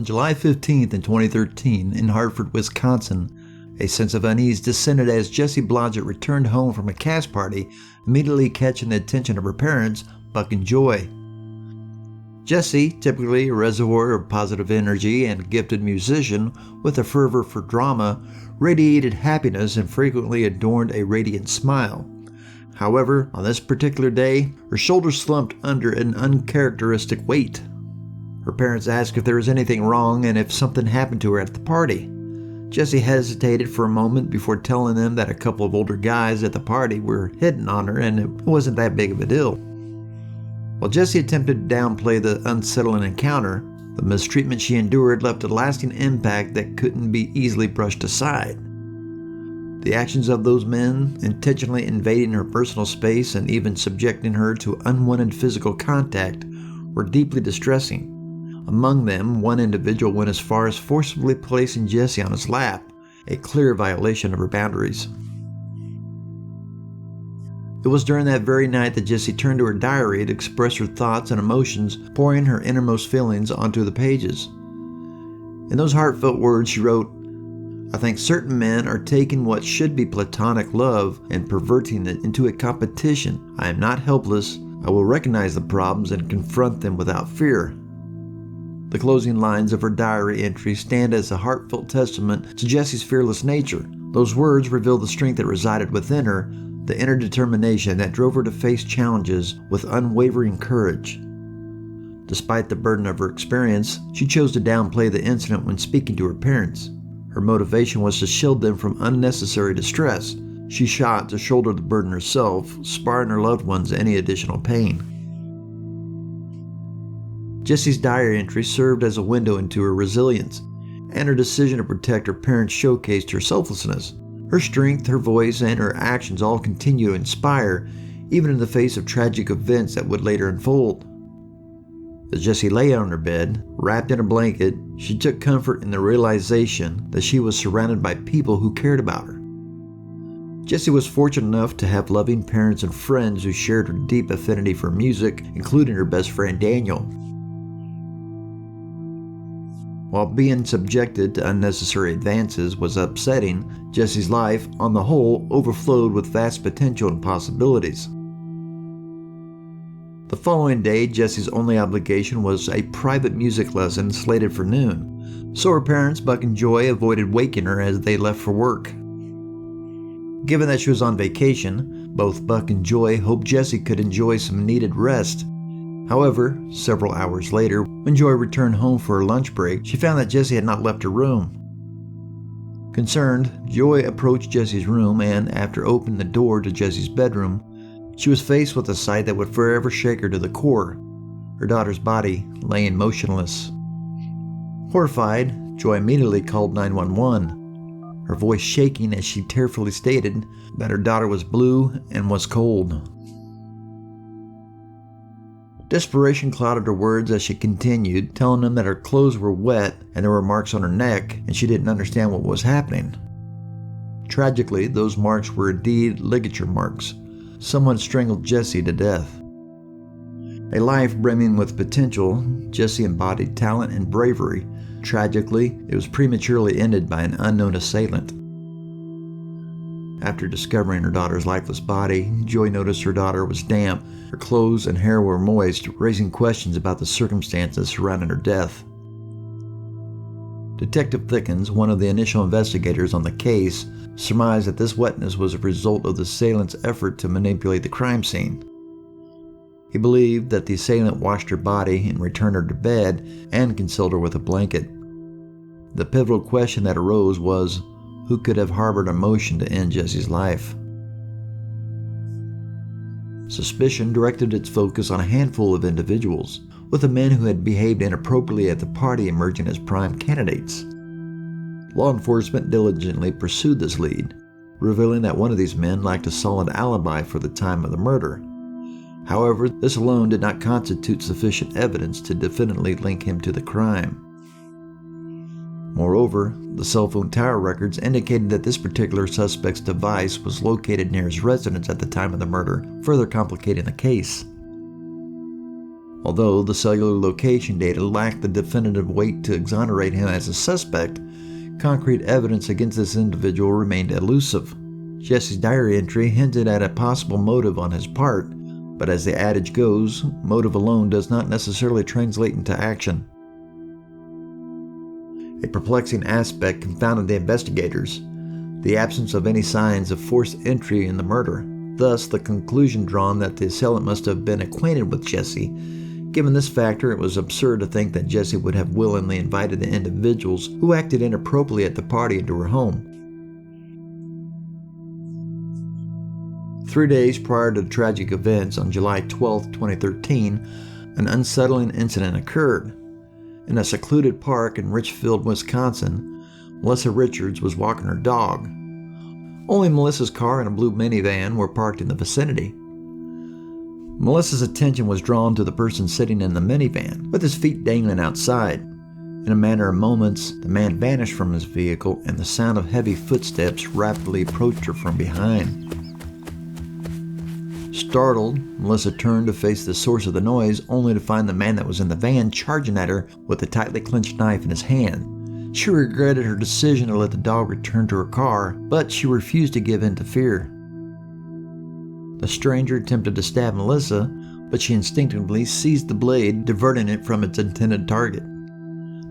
On July 15th in 2013, in Hartford, Wisconsin, a sense of unease descended as Jessie Blodgett returned home from a cast party, immediately catching the attention of her parents, Buck and Joy. Jessie, typically a reservoir of positive energy and a gifted musician with a fervor for drama, radiated happiness and frequently adorned a radiant smile. However, on this particular day, her shoulders slumped under an uncharacteristic weight. Her parents asked if there was anything wrong and if something happened to her at the party. Jessie hesitated for a moment before telling them that a couple of older guys at the party were hitting on her and it wasn't that big of a deal. While Jessie attempted to downplay the unsettling encounter, the mistreatment she endured left a lasting impact that couldn't be easily brushed aside. The actions of those men, intentionally invading her personal space and even subjecting her to unwanted physical contact, were deeply distressing. Among them, one individual went as far as forcibly placing Jessie on his lap, a clear violation of her boundaries. It was during that very night that Jessie turned to her diary to express her thoughts and emotions, pouring her innermost feelings onto the pages. In those heartfelt words, she wrote, "I think certain men are taking what should be platonic love and perverting it into a competition. I am not helpless. I will recognize the problems and confront them without fear." The closing lines of her diary entry stand as a heartfelt testament to Jessie's fearless nature. Those words reveal the strength that resided within her, the inner determination that drove her to face challenges with unwavering courage. Despite the burden of her experience, she chose to downplay the incident when speaking to her parents. Her motivation was to shield them from unnecessary distress. She shot to shoulder the burden herself, sparing her loved ones any additional pain. Jessie's diary entry served as a window into her resilience, and her decision to protect her parents showcased her selflessness. Her strength, her voice, and her actions all continue to inspire, even in the face of tragic events that would later unfold. As Jessie lay on her bed, wrapped in a blanket, she took comfort in the realization that she was surrounded by people who cared about her. Jessie was fortunate enough to have loving parents and friends who shared her deep affinity for music, including her best friend Daniel. While being subjected to unnecessary advances was upsetting, Jessie's life, on the whole, overflowed with vast potential and possibilities. The following day, Jessie's only obligation was a private music lesson slated for noon, so her parents, Buck and Joy, avoided waking her as they left for work. Given that she was on vacation, both Buck and Joy hoped Jessie could enjoy some needed rest. However, several hours later, when Joy returned home for her lunch break, she found that Jessie had not left her room. Concerned, Joy approached Jessie's room and, after opening the door to Jessie's bedroom, she was faced with a sight that would forever shake her to the core: her daughter's body laying motionless. Horrified, Joy immediately called 911, her voice shaking as she tearfully stated that her daughter was blue and was cold. Desperation clouded her words as she continued, telling them that her clothes were wet and there were marks on her neck, and she didn't understand what was happening. Tragically, those marks were indeed ligature marks. Someone strangled Jessie to death. A life brimming with potential, Jessie embodied talent and bravery. Tragically, it was prematurely ended by an unknown assailant. After discovering her daughter's lifeless body, Joy noticed her daughter was damp, her clothes and hair were moist, raising questions about the circumstances surrounding her death. Detective Thickens, one of the initial investigators on the case, surmised that this wetness was a result of the assailant's effort to manipulate the crime scene. He believed that the assailant washed her body and returned her to bed and concealed her with a blanket. The pivotal question that arose was, who could have harbored a motion to end Jessie's life? Suspicion directed its focus on a handful of individuals, with the men who had behaved inappropriately at the party emerging as prime candidates. Law enforcement diligently pursued this lead, revealing that one of these men lacked a solid alibi for the time of the murder. However, this alone did not constitute sufficient evidence to definitively link him to the crime. Moreover, the cell phone tower records indicated that this particular suspect's device was located near his residence at the time of the murder, further complicating the case. Although the cellular location data lacked the definitive weight to exonerate him as a suspect, concrete evidence against this individual remained elusive. Jessie's diary entry hinted at a possible motive on his part, but as the adage goes, motive alone does not necessarily translate into action. A perplexing aspect confounded the investigators: the absence of any signs of forced entry in the murder. Thus, the conclusion drawn that the assailant must have been acquainted with Jessie. Given this factor, it was absurd to think that Jessie would have willingly invited the individuals who acted inappropriately at the party into her home. 3 days prior to the tragic events, on July 12, 2013, an unsettling incident occurred. In a secluded park in Richfield, Wisconsin, Melissa Richards was walking her dog. Only Melissa's car and a blue minivan were parked in the vicinity. Melissa's attention was drawn to the person sitting in the minivan, with his feet dangling outside. In a matter of moments, the man vanished from his vehicle, and the sound of heavy footsteps rapidly approached her from behind. Startled, Melissa turned to face the source of the noise, only to find the man that was in the van charging at her with a tightly clenched knife in his hand. She regretted her decision to let the dog return to her car, but she refused to give in to fear. The stranger attempted to stab Melissa, but she instinctively seized the blade, diverting it from its intended target.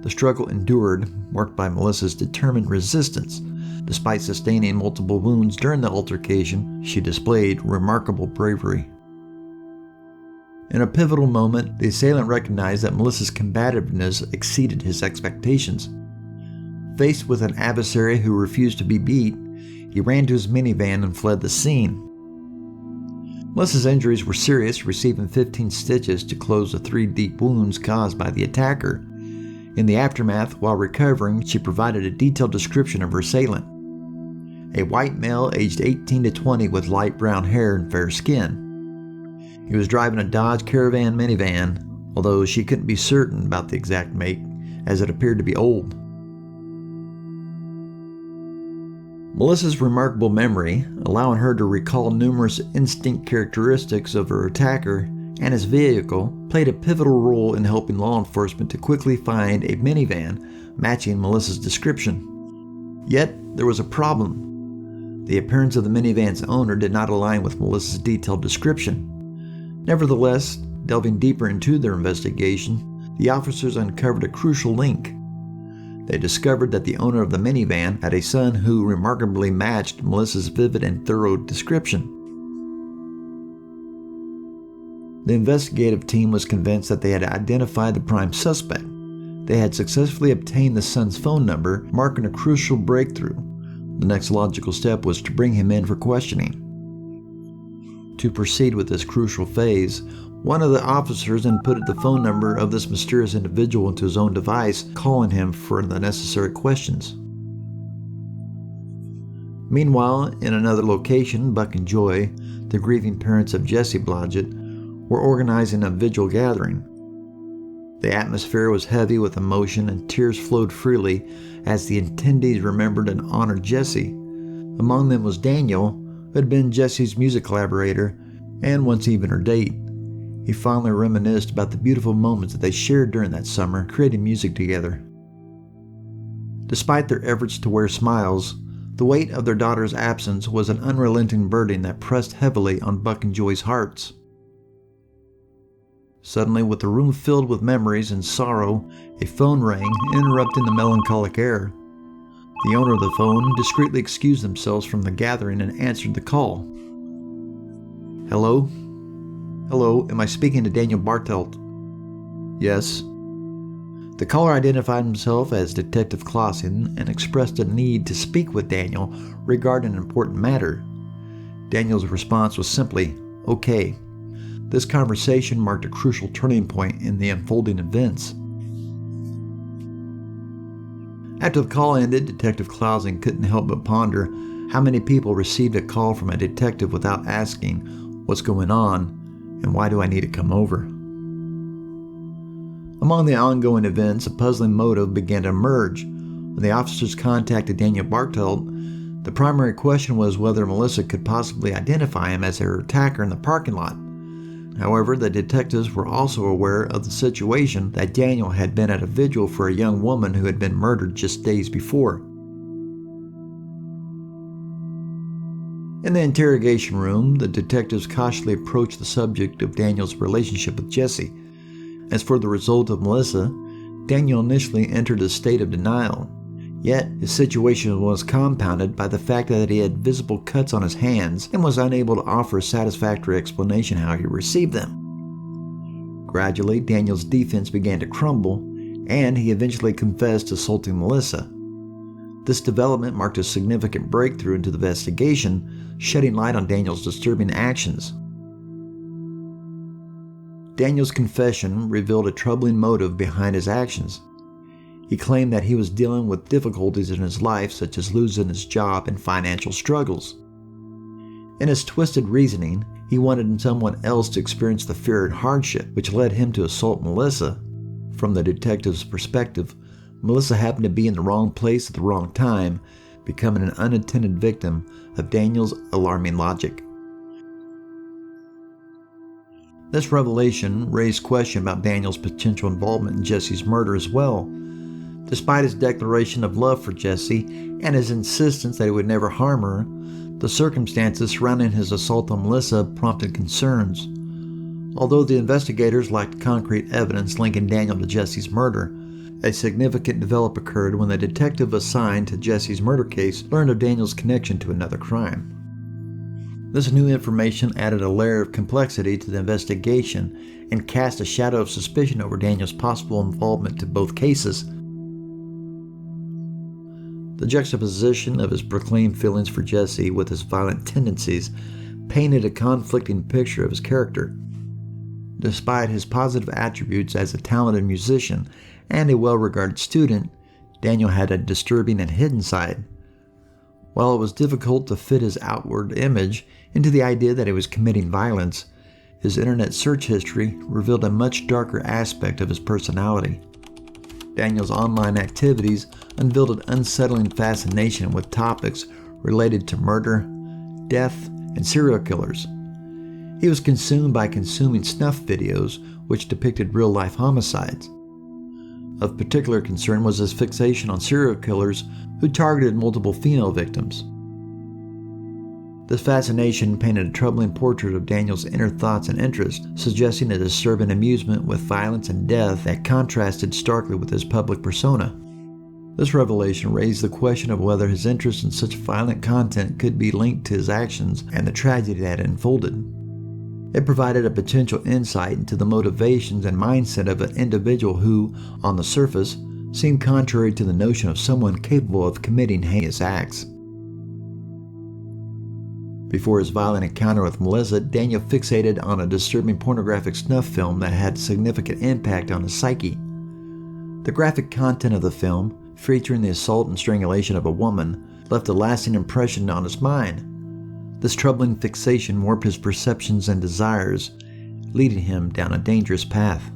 The struggle endured, marked by Melissa's determined resistance. Despite sustaining multiple wounds during the altercation, she displayed remarkable bravery. In a pivotal moment, the assailant recognized that Melissa's combativeness exceeded his expectations. Faced with an adversary who refused to be beat, he ran to his minivan and fled the scene. Melissa's injuries were serious, receiving 15 stitches to close the 3 deep wounds caused by the attacker. In the aftermath, while recovering, she provided a detailed description of her assailant: a white male aged 18 to 20 with light brown hair and fair skin. He was driving a Dodge Caravan minivan, although she couldn't be certain about the exact make, as it appeared to be old. Melissa's remarkable memory, allowing her to recall numerous instinct characteristics of her attacker and his vehicle, played a pivotal role in helping law enforcement to quickly find a minivan matching Melissa's description. Yet, there was a problem. The appearance of the minivan's owner did not align with Melissa's detailed description. Nevertheless, delving deeper into their investigation, the officers uncovered a crucial link. They discovered that the owner of the minivan had a son who remarkably matched Melissa's vivid and thorough description. The investigative team was convinced that they had identified the prime suspect. They had successfully obtained the son's phone number, marking a crucial breakthrough. The next logical step was to bring him in for questioning. To proceed with this crucial phase, one of the officers inputted the phone number of this mysterious individual into his own device, calling him for the necessary questions. Meanwhile, in another location, Buck and Joy, the grieving parents of Jessie Blodgett, were organizing a vigil gathering. The atmosphere was heavy with emotion, and tears flowed freely as the attendees remembered and honored Jessie. Among them was Daniel, who had been Jessie's music collaborator and once even her date. He fondly reminisced about the beautiful moments that they shared during that summer, creating music together. Despite their efforts to wear smiles, the weight of their daughter's absence was an unrelenting burden that pressed heavily on Buck and Joy's hearts. Suddenly, with the room filled with memories and sorrow, a phone rang, interrupting the melancholic air. The owner of the phone discreetly excused themselves from the gathering and answered the call. Hello? Hello, am I speaking to Daniel Bartelt? Yes. The caller identified himself as Detective Clausen and expressed a need to speak with Daniel regarding an important matter. Daniel's response was simply, okay. This conversation marked a crucial turning point in the unfolding events. After the call ended, Detective Clausen couldn't help but ponder how many people received a call from a detective without asking, what's going on, and why do I need to come over? Among the ongoing events, a puzzling motive began to emerge. When the officers contacted Daniel Bartelt, the primary question was whether Melissa could possibly identify him as her attacker in the parking lot. However, the detectives were also aware of the situation that Daniel had been at a vigil for a young woman who had been murdered just days before. In the interrogation room, the detectives cautiously approached the subject of Daniel's relationship with Jessie. As for the result of Melissa, Daniel initially entered a state of denial. Yet, his situation was compounded by the fact that he had visible cuts on his hands and was unable to offer a satisfactory explanation how he received them. Gradually, Daniel's defense began to crumble, and he eventually confessed assaulting Melissa. This development marked a significant breakthrough into the investigation, shedding light on Daniel's disturbing actions. Daniel's confession revealed a troubling motive behind his actions. He claimed that he was dealing with difficulties in his life, such as losing his job and financial struggles. In his twisted reasoning, he wanted someone else to experience the fear and hardship, which led him to assault Melissa. From the detective's perspective, Melissa happened to be in the wrong place at the wrong time, becoming an unintended victim of Daniel's alarming logic. This revelation raised questions about Daniel's potential involvement in Jessie's murder as well. Despite his declaration of love for Jessie and his insistence that he would never harm her, the circumstances surrounding his assault on Melissa prompted concerns. Although the investigators lacked concrete evidence linking Daniel to Jessie's murder, a significant development occurred when the detective assigned to Jessie's murder case learned of Daniel's connection to another crime. This new information added a layer of complexity to the investigation and cast a shadow of suspicion over Daniel's possible involvement to both cases. The juxtaposition of his proclaimed feelings for Jessie with his violent tendencies painted a conflicting picture of his character. Despite his positive attributes as a talented musician and a well-regarded student, Daniel had a disturbing and hidden side. While it was difficult to fit his outward image into the idea that he was committing violence, his internet search history revealed a much darker aspect of his personality. Daniel's online activities unveiled an unsettling fascination with topics related to murder, death, and serial killers. He was consumed by consuming snuff videos which depicted real-life homicides. Of particular concern was his fixation on serial killers who targeted multiple female victims. This fascination painted a troubling portrait of Daniel's inner thoughts and interests, suggesting a disturbing amusement with violence and death that contrasted starkly with his public persona. This revelation raised the question of whether his interest in such violent content could be linked to his actions and the tragedy that had unfolded. It provided a potential insight into the motivations and mindset of an individual who, on the surface, seemed contrary to the notion of someone capable of committing heinous acts. Before his violent encounter with Melissa, Daniel fixated on a disturbing pornographic snuff film that had significant impact on his psyche. The graphic content of the film, featuring the assault and strangulation of a woman, left a lasting impression on his mind. This troubling fixation warped his perceptions and desires, leading him down a dangerous path.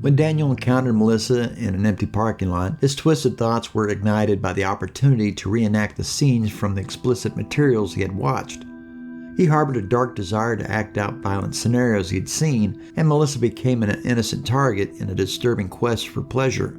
When Daniel encountered Melissa in an empty parking lot, his twisted thoughts were ignited by the opportunity to reenact the scenes from the explicit materials he had watched. He harbored a dark desire to act out violent scenarios he had seen, and Melissa became an innocent target in a disturbing quest for pleasure.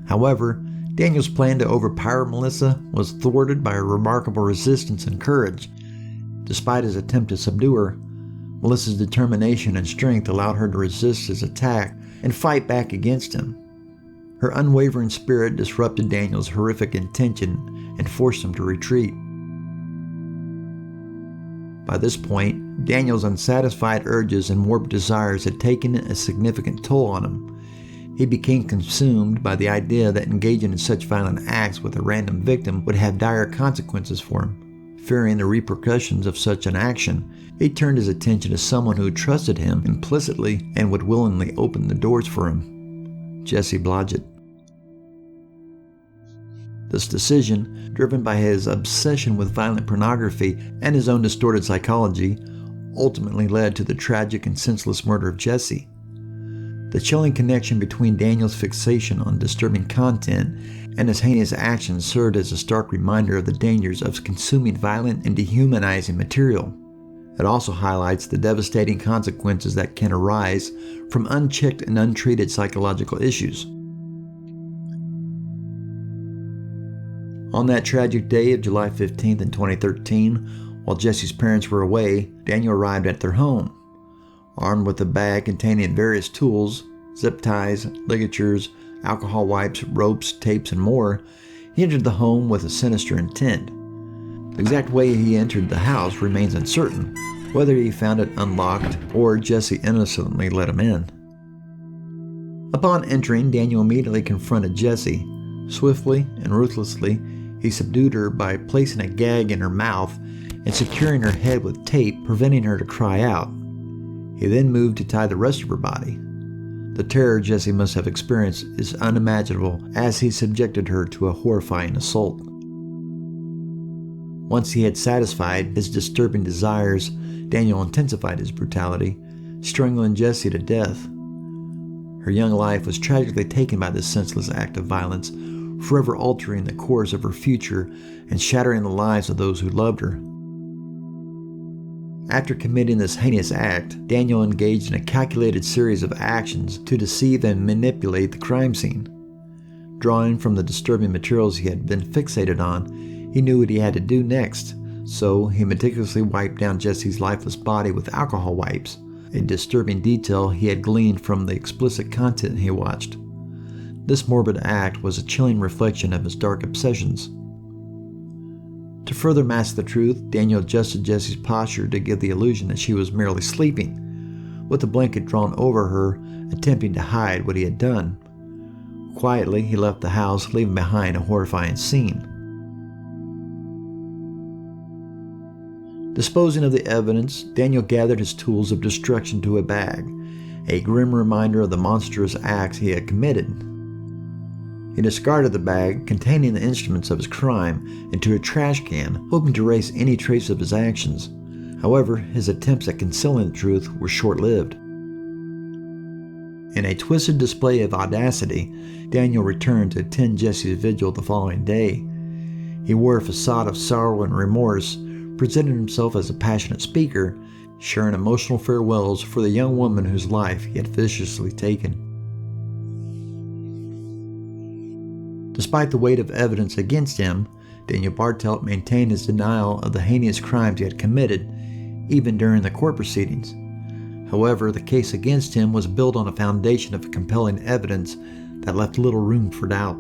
However, Daniel's plan to overpower Melissa was thwarted by her remarkable resistance and courage. Despite his attempt to subdue her, Melissa's determination and strength allowed her to resist his attack and fight back against him. Her unwavering spirit disrupted Daniel's horrific intention and forced him to retreat. By this point, Daniel's unsatisfied urges and warped desires had taken a significant toll on him. He became consumed by the idea that engaging in such violent acts with a random victim would have dire consequences for him. Fearing the repercussions of such an action, he turned his attention to someone who trusted him implicitly and would willingly open the doors for him: Jessie Blodgett. This decision, driven by his obsession with violent pornography and his own distorted psychology, ultimately led to the tragic and senseless murder of Jessie. The chilling connection between Daniel's fixation on disturbing content and his heinous actions served as a stark reminder of the dangers of consuming violent and dehumanizing material. It also highlights the devastating consequences that can arise from unchecked and untreated psychological issues. On that tragic day of July 15th in 2013, while Jessie's parents were away, Daniel arrived at their home. Armed with a bag containing various tools, zip ties, ligatures, alcohol wipes, ropes, tapes, and more, he entered the home with a sinister intent. The exact way he entered the house remains uncertain, whether he found it unlocked or Jessie innocently let him in. Upon entering, Daniel immediately confronted Jessie. Swiftly and ruthlessly, he subdued her by placing a gag in her mouth and securing her head with tape, preventing her to cry out. He then moved to tie the rest of her body. The terror Jessie must have experienced is unimaginable as he subjected her to a horrifying assault. Once he had satisfied his disturbing desires, Daniel intensified his brutality, strangling Jessie to death. Her young life was tragically taken by this senseless act of violence, forever altering the course of her future and shattering the lives of those who loved her. After committing this heinous act, Daniel engaged in a calculated series of actions to deceive and manipulate the crime scene. Drawing from the disturbing materials he had been fixated on, he knew what he had to do next, so he meticulously wiped down Jessie's lifeless body with alcohol wipes, a disturbing detail he had gleaned from the explicit content he watched. This morbid act was a chilling reflection of his dark obsessions. To further mask the truth, Daniel adjusted Jessie's posture to give the illusion that she was merely sleeping, with the blanket drawn over her, attempting to hide what he had done. Quietly, he left the house, leaving behind a horrifying scene. Disposing of the evidence, Daniel gathered his tools of destruction to a bag, a grim reminder of the monstrous acts he had committed. He discarded the bag containing the instruments of his crime into a trash can, hoping to erase any trace of his actions. However, his attempts at concealing the truth were short-lived. In a twisted display of audacity, Daniel returned to attend Jessie's vigil the following day. He wore a facade of sorrow and remorse, presenting himself as a passionate speaker, sharing emotional farewells for the young woman whose life he had viciously taken. Despite the weight of evidence against him, Daniel Bartelt maintained his denial of the heinous crimes he had committed, even during the court proceedings. However, the case against him was built on a foundation of compelling evidence that left little room for doubt.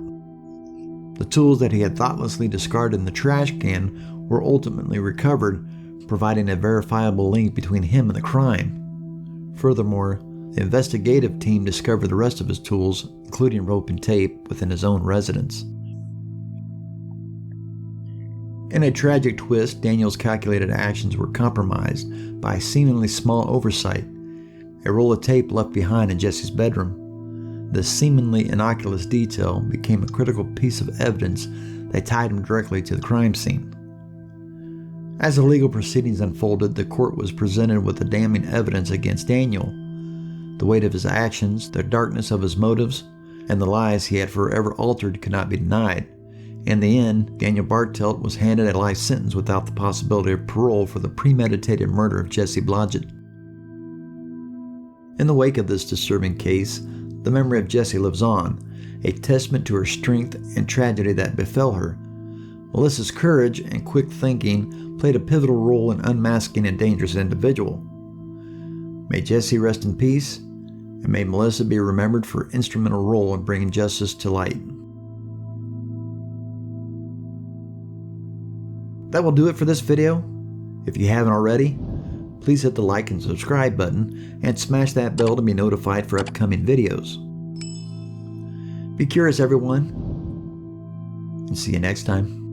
The tools that he had thoughtlessly discarded in the trash can were ultimately recovered, providing a verifiable link between him and the crime. Furthermore, the investigative team discovered the rest of his tools, including rope and tape, within his own residence. In a tragic twist, Daniel's calculated actions were compromised by a seemingly small oversight, a roll of tape left behind in Jessie's bedroom. This seemingly innocuous detail became a critical piece of evidence that tied him directly to the crime scene. As the legal proceedings unfolded, the court was presented with the damning evidence against Daniel. The weight of his actions, the darkness of his motives, and the lies he had forever altered could not be denied. In the end, Daniel Bartelt was handed a life sentence without the possibility of parole for the premeditated murder of Jessie Blodgett. In the wake of this disturbing case, the memory of Jessie lives on, a testament to her strength and tragedy that befell her. Melissa's courage and quick thinking played a pivotal role in unmasking a dangerous individual. May Jessie rest in peace, and may Melissa be remembered for her instrumental role in bringing justice to light. That will do it for this video. If you haven't already, please hit the like and subscribe button and smash that bell to be notified for upcoming videos. Be curious, everyone, and see you next time.